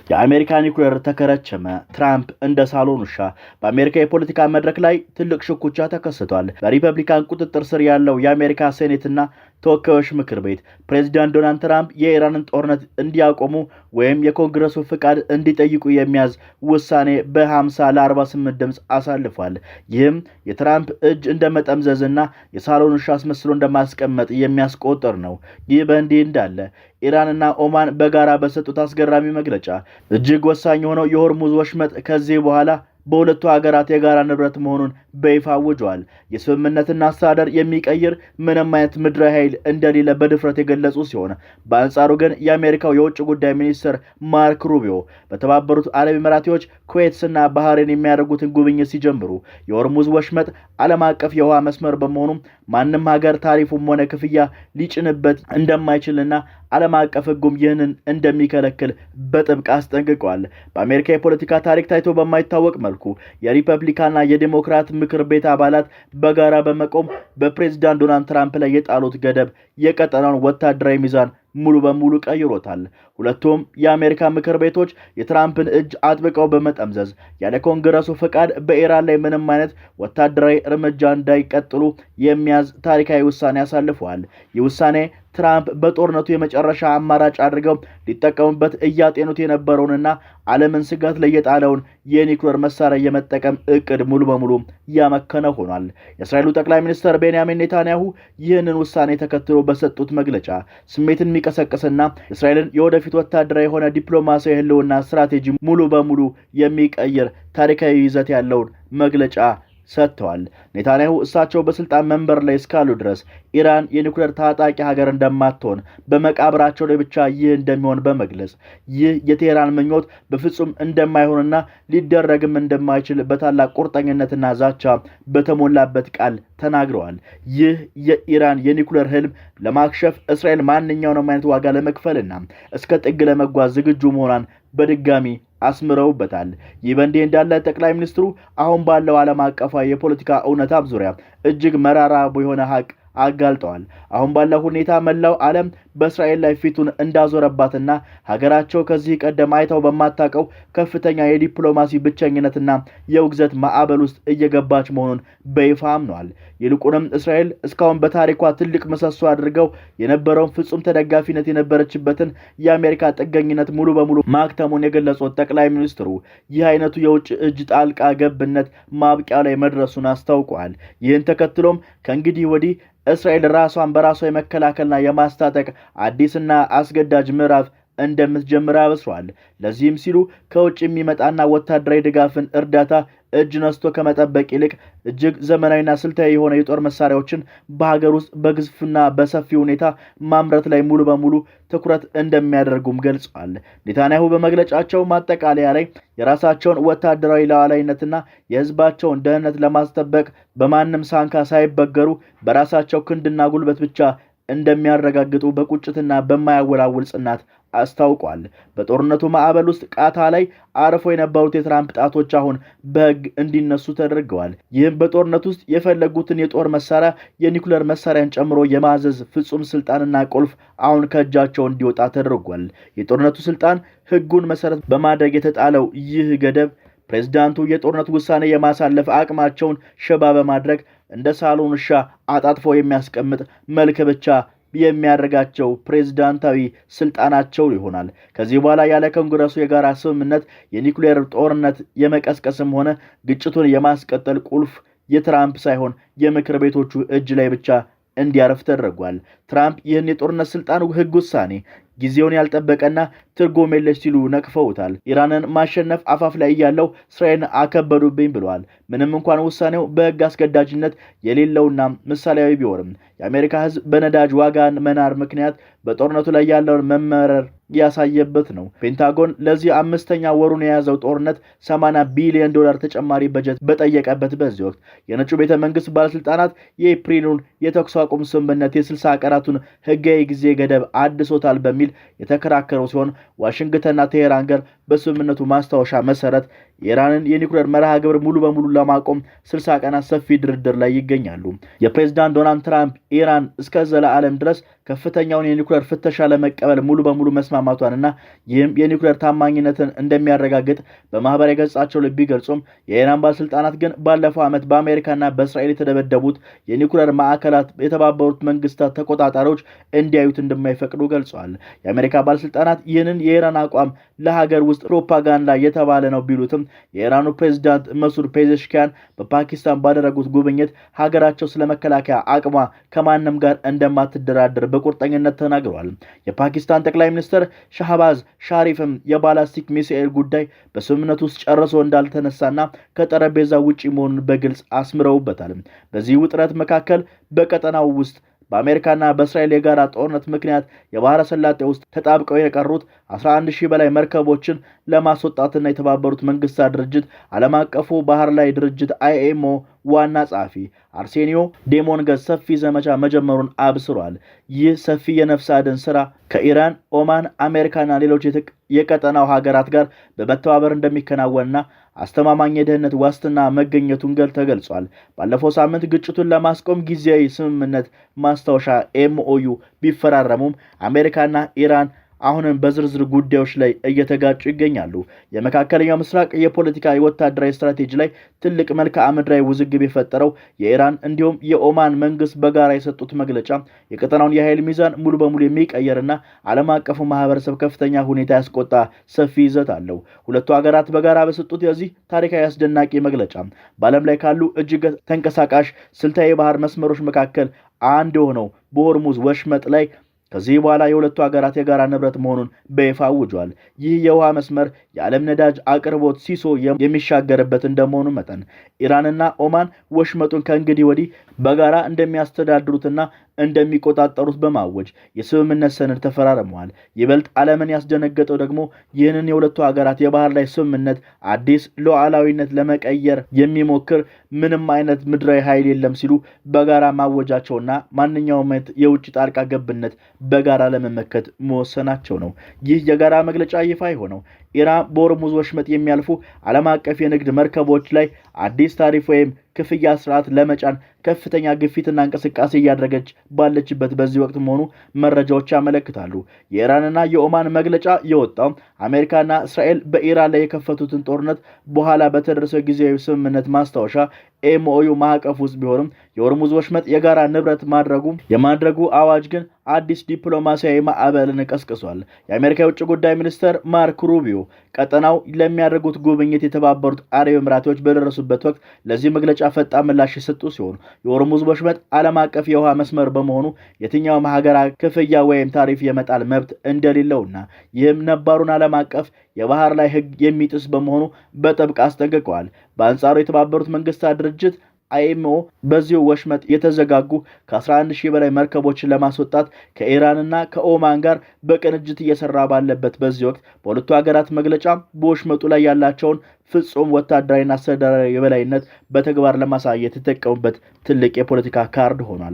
የአሜሪካ ኒውክሌር ተከረቸመ። ትራምፕ እንደ ሳሎን ውሻ። በአሜሪካ የፖለቲካ መድረክ ላይ ትልቅ ሽኩቻ ተከስቷል። በሪፐብሊካን ቁጥጥር ስር ያለው የአሜሪካ ሴኔትና ተወካዮች ምክር ቤት ፕሬዚዳንት ዶናልድ ትራምፕ የኢራንን ጦርነት እንዲያቆሙ ወይም የኮንግረሱ ፍቃድ እንዲጠይቁ የሚያዝ ውሳኔ በ50 ለ48 ድምፅ አሳልፏል። ይህም የትራምፕ እጅ እንደመጠምዘዝና የሳሎን ውሻ አስመስሎ እንደማስቀመጥ የሚያስቆጥር ነው። ይህ በእንዲህ እንዳለ ኢራንና ኦማን በጋራ በሰጡት አስገራሚ መግለጫ እጅግ ወሳኝ የሆነው የሆርሙዝ ወሽመጥ ከዚህ በኋላ በሁለቱ ሀገራት የጋራ ንብረት መሆኑን በይፋ አውጀዋል። የስምምነትና አስተዳደር የሚቀይር ምንም አይነት ምድራዊ ኃይል እንደሌለ በድፍረት የገለጹ ሲሆን በአንጻሩ ግን የአሜሪካው የውጭ ጉዳይ ሚኒስትር ማርክ ሩቢዮ በተባበሩት አረብ ኤሚሬቶች፣ ኩዌትና ባህሬን የሚያደርጉትን ጉብኝት ሲጀምሩ የሆርሙዝ ወሽመጥ ዓለም አቀፍ የውሃ መስመር በመሆኑ ማንም ሀገር ታሪፉም ሆነ ክፍያ ሊጭንበት እንደማይችልና ዓለም አቀፍ ሕጉም ይህንን እንደሚከለክል በጥብቅ አስጠንቅቀዋል። በአሜሪካ የፖለቲካ ታሪክ ታይቶ በማይታወቅ መልኩ የሪፐብሊካንና የዲሞክራት ምክር ቤት አባላት በጋራ በመቆም በፕሬዝዳንት ዶናልድ ትራምፕ ላይ የጣሉት ገደብ የቀጠናውን ወታደራዊ ሚዛን ሙሉ በሙሉ ቀይሮታል። ሁለቱም የአሜሪካ ምክር ቤቶች የትራምፕን እጅ አጥብቀው በመጠምዘዝ ያለ ኮንግረሱ ፍቃድ በኢራን ላይ ምንም አይነት ወታደራዊ እርምጃ እንዳይቀጥሉ የሚያዝ ታሪካዊ ውሳኔ አሳልፈዋል። ይህ ውሳኔ ትራምፕ በጦርነቱ የመጨረሻ አማራጭ አድርገው ሊጠቀሙበት እያጤኑት የነበረውንና ዓለምን ስጋት ላይ የጣለውን የኒውክሌር መሳሪያ የመጠቀም እቅድ ሙሉ በሙሉ ያመከነ ሆኗል። የእስራኤሉ ጠቅላይ ሚኒስትር ቤንያሚን ኔታንያሁ ይህንን ውሳኔ ተከትሎ በሰጡት መግለጫ ስሜትን የሚቀሰቅስና እስራኤልን የወደፊት ወታደራዊ የሆነ ዲፕሎማሲያዊ ህልውና ስትራቴጂ ሙሉ በሙሉ የሚቀይር ታሪካዊ ይዘት ያለውን መግለጫ ሰጥተዋል። ኔታንያሁ እሳቸው በስልጣን መንበር ላይ እስካሉ ድረስ ኢራን የኒውክሌር ታጣቂ ሀገር እንደማትሆን በመቃብራቸው ላይ ብቻ ይህ እንደሚሆን በመግለጽ ይህ የቴህራን ምኞት በፍጹም እንደማይሆንና ሊደረግም እንደማይችል በታላቅ ቁርጠኝነትና ዛቻ በተሞላበት ቃል ተናግረዋል። ይህ የኢራን የኒውክሌር ህልም ለማክሸፍ እስራኤል ማንኛውንም አይነት ዋጋ ለመክፈልና እስከ ጥግ ለመጓዝ ዝግጁ መሆኗን በድጋሚ አስምረውበታል። ይህ በእንዲህ እንዳለ ጠቅላይ ሚኒስትሩ አሁን ባለው ዓለም አቀፋዊ የፖለቲካ እውነታም ዙሪያ እጅግ መራራ የሆነ ሀቅ አጋልጠዋል። አሁን ባለው ሁኔታ መላው ዓለም በእስራኤል ላይ ፊቱን እንዳዞረባትና ሀገራቸው ከዚህ ቀደም አይተው በማታውቀው ከፍተኛ የዲፕሎማሲ ብቸኝነትና የውግዘት ማዕበል ውስጥ እየገባች መሆኑን በይፋ አምነዋል። ይልቁንም እስራኤል እስካሁን በታሪኳ ትልቅ ምሰሶ አድርገው የነበረውን ፍጹም ተደጋፊነት የነበረችበትን የአሜሪካ ጥገኝነት ሙሉ በሙሉ ማክተሙን የገለጹት ጠቅላይ ሚኒስትሩ ይህ አይነቱ የውጭ እጅ ጣልቃ ገብነት ማብቂያ ላይ መድረሱን አስታውቀዋል። ይህን ተከትሎም ከእንግዲህ ወዲህ እስራኤል ራሷን በራሷ የመከላከልና የማስታጠቅ አዲስና አስገዳጅ ምዕራፍ እንደምትጀምር አበስሯል። ለዚህም ሲሉ ከውጭ የሚመጣና ወታደራዊ ድጋፍን እርዳታ እጅ ነስቶ ከመጠበቅ ይልቅ እጅግ ዘመናዊና ስልታዊ የሆነ የጦር መሳሪያዎችን በሀገር ውስጥ በግዝፍና በሰፊ ሁኔታ ማምረት ላይ ሙሉ በሙሉ ትኩረት እንደሚያደርጉም ገልጸዋል። ኔታንያሁ በመግለጫቸው ማጠቃለያ ላይ የራሳቸውን ወታደራዊ ሉዓላዊነትና የሕዝባቸውን ደህንነት ለማስጠበቅ በማንም ሳንካ ሳይበገሩ በራሳቸው ክንድና ጉልበት ብቻ እንደሚያረጋግጡ በቁጭትና በማያወላውል ጽናት አስታውቋል። በጦርነቱ ማዕበል ውስጥ ቃታ ላይ አርፈው የነበሩት የትራምፕ ጣቶች አሁን በሕግ እንዲነሱ ተደርገዋል። ይህም በጦርነት ውስጥ የፈለጉትን የጦር መሳሪያ የኒውክሌር መሳሪያን ጨምሮ የማዘዝ ፍጹም ስልጣንና ቁልፍ አሁን ከእጃቸው እንዲወጣ ተደርጓል። የጦርነቱ ስልጣን ሕጉን መሰረት በማድረግ የተጣለው ይህ ገደብ ፕሬዝዳንቱ የጦርነት ውሳኔ የማሳለፍ አቅማቸውን ሽባ በማድረግ እንደ ሳሎን ውሻ አጣጥፎ የሚያስቀምጥ መልክ ብቻ የሚያደርጋቸው ፕሬዝዳንታዊ ስልጣናቸው ይሆናል። ከዚህ በኋላ ያለ ኮንግረሱ የጋራ ስምምነት የኒውክሌር ጦርነት የመቀስቀስም ሆነ ግጭቱን የማስቀጠል ቁልፍ የትራምፕ ሳይሆን የምክር ቤቶቹ እጅ ላይ ብቻ እንዲያርፍ ተደርጓል። ትራምፕ ይህን የጦርነት ስልጣን ሕግ ውሳኔ ጊዜውን ያልጠበቀና ትርጉም የለሽ ሲሉ ነቅፈውታል። ኢራንን ማሸነፍ አፋፍ ላይ ያለው እስራኤልን አከበዱብኝ ብለዋል። ምንም እንኳን ውሳኔው በሕግ አስገዳጅነት የሌለውና ምሳሌያዊ ቢሆንም የአሜሪካ ሕዝብ በነዳጅ ዋጋ መናር ምክንያት በጦርነቱ ላይ ያለውን መመረር ያሳየበት ነው። ፔንታጎን ለዚህ 5ኛ ወሩን የያዘው ጦርነት $80 ቢሊዮን ተጨማሪ በጀት በጠየቀበት በዚህ ወቅት የነጩ ቤተ መንግስት ባለስልጣናት የኤፕሪሉን የተኩስ አቁም ስምምነት የ60 ቀናቱን ሕጋዊ ጊዜ ገደብ አድሶታል በሚል የተከራከረው ሲሆን ዋሽንግተንና ቴሄራን ጋር በስምምነቱ ማስታወሻ መሰረት የኢራንን የኒውክሌር መርሃ ግብር ሙሉ በሙሉ ለማቆም 60 ቀናት ሰፊ ድርድር ላይ ይገኛሉ። የፕሬዝዳንት ዶናልድ ትራምፕ ኢራን እስከ ዘላለም ድረስ ከፍተኛውን የኒውክሌር ፍተሻ ለመቀበል ሙሉ በሙሉ መስማማቷንና ይህም የኒውክሌር ታማኝነትን እንደሚያረጋግጥ በማህበራዊ ገጻቸው ላይ ቢገልጹም የኢራን ባለስልጣናት ግን ባለፈው ዓመት በአሜሪካና በእስራኤል የተደበደቡት የኒውክሌር ማዕከላት የተባበሩት መንግስታት ተቆጣጣሪዎች እንዲያዩት እንደማይፈቅዱ ገልጸዋል። የአሜሪካ ባለስልጣናት ይህንን የኢራን አቋም ለሀገር ውስጥ ፕሮፓጋንዳ የተባለ ነው ቢሉትም የኢራኑ ፕሬዝዳንት መሱድ ፔዜሽኪያን በፓኪስታን ባደረጉት ጉብኝት ሀገራቸው ስለመከላከያ አቅሟ ከማንም ጋር እንደማትደራደር በቁርጠኝነት ተናግረዋል። የፓኪስታን ጠቅላይ ሚኒስትር ሻህባዝ ሻሪፍም የባላስቲክ ሚሳኤል ጉዳይ በስምምነቱ ውስጥ ጨርሶ እንዳልተነሳና ከጠረጴዛ ውጪ መሆኑን በግልጽ አስምረውበታል። በዚህ ውጥረት መካከል በቀጠናው ውስጥ በአሜሪካና በእስራኤል የጋራ ጦርነት ምክንያት የባህረ ሰላጤ ውስጥ ተጣብቀው የቀሩት 11,000 በላይ መርከቦችን ለማስወጣትና የተባበሩት መንግስታት ድርጅት ዓለም አቀፉ ባህር ላይ ድርጅት IMO ዋና ጸሐፊ አርሴኒዮ ዴሞንገስ ሰፊ ዘመቻ መጀመሩን አብስሯል። ይህ ሰፊ የነፍስ አድን ስራ ከኢራን፣ ኦማን፣ አሜሪካና ሌሎች የቀጠናው ሀገራት ጋር በመተባበር እንደሚከናወንና አስተማማኝ የደህንነት ዋስትና መገኘቱን ተገልጿል። ባለፈው ሳምንት ግጭቱን ለማስቆም ጊዜያዊ ስምምነት ማስታወሻ MOU ቢፈራረሙም አሜሪካና ኢራን አሁንም በዝርዝር ጉዳዮች ላይ እየተጋጩ ይገኛሉ። የመካከለኛው ምስራቅ የፖለቲካ ወታደራዊ ስትራቴጂ ላይ ትልቅ መልክዓ ምድራዊ ውዝግብ የፈጠረው የኢራን እንዲሁም የኦማን መንግስት በጋራ የሰጡት መግለጫ የቀጠናውን የኃይል ሚዛን ሙሉ በሙሉ የሚቀየርና ዓለም አቀፉ ማህበረሰብ ከፍተኛ ሁኔታ ያስቆጣ ሰፊ ይዘት አለው። ሁለቱ ሀገራት በጋራ በሰጡት የዚህ ታሪካዊ አስደናቂ መግለጫ በዓለም ላይ ካሉ እጅግ ተንቀሳቃሽ ስልታዊ የባህር መስመሮች መካከል አንዱ የሆነው በሆርሙዝ ወሽመጥ ላይ ከዚህ በኋላ የሁለቱ ሀገራት የጋራ ንብረት መሆኑን በይፋ አውጇል። ይህ የውሃ መስመር የዓለም ነዳጅ አቅርቦት ሲሶ የሚሻገርበት እንደመሆኑ መጠን ኢራንና ኦማን ወሽመጡን ከእንግዲህ ወዲህ በጋራ እንደሚያስተዳድሩትና እንደሚቆጣጠሩት በማወጅ የስምምነት ሰነድ ተፈራርመዋል። ይበልጥ ዓለምን ያስደነገጠው ደግሞ ይህንን የሁለቱ ሀገራት የባህር ላይ ስምምነት አዲስ ሉዓላዊነት ለመቀየር የሚሞክር ምንም አይነት ምድራዊ ኃይል የለም ሲሉ በጋራ ማወጃቸውና ማንኛውም አይነት የውጭ ጣልቃ ገብነት በጋራ ለመመከት መወሰናቸው ነው። ይህ የጋራ መግለጫ ይፋ የሆነው ኢራን በሆርሙዝ ወሽመጥ የሚያልፉ ዓለም አቀፍ የንግድ መርከቦች ላይ አዲስ ታሪፍ ወይም ክፍያ ስርዓት ለመጫን ከፍተኛ ግፊትና እንቅስቃሴ እያደረገች ባለችበት በዚህ ወቅት መሆኑ መረጃዎች ያመለክታሉ። የኢራንና የኦማን መግለጫ የወጣው አሜሪካና እስራኤል በኢራን ላይ የከፈቱትን ጦርነት በኋላ በተደረሰው ጊዜያዊ ስምምነት ማስታወሻ MOU ማዕቀፍ ውስጥ ቢሆንም የሆርሙዝ ወሽመጥ የጋራ ንብረት የማድረጉ አዋጅ ግን አዲስ ዲፕሎማሲያዊ ማዕበልን ቀስቅሷል። የአሜሪካ የውጭ ጉዳይ ሚኒስትር ማርክ ሩቢዮ ቀጠናው ለሚያደርጉት ጉብኝት የተባበሩት አረብ ኤምሬቶች በደረሱበት ወቅት ለዚህ መግለጫ ፈጣን ምላሽ የሰጡ ሲሆን የሆርሙዝ ወሽመጥ ዓለም አቀፍ የውሃ መስመር በመሆኑ የትኛውም ሀገር ክፍያ ወይም ታሪፍ የመጣል መብት እንደሌለውና ይህም ነባሩን ዓለም አቀፍ የባህር ላይ ሕግ የሚጥስ በመሆኑ በጥብቅ አስጠንቅቀዋል። በአንጻሩ የተባበሩት መንግስታት ድርጅት IMO በዚሁ ወሽመጥ የተዘጋጉ ከ11,000 በላይ መርከቦችን ለማስወጣት ከኢራንና ከኦማን ጋር በቅንጅት እየሰራ ባለበት በዚህ ወቅት በሁለቱ ሀገራት መግለጫ በወሽመጡ ላይ ያላቸውን ፍጹም ወታደራዊና አስተዳደራዊ የበላይነት በተግባር ለማሳየት የተጠቀሙበት ትልቅ የፖለቲካ ካርድ ሆኗል።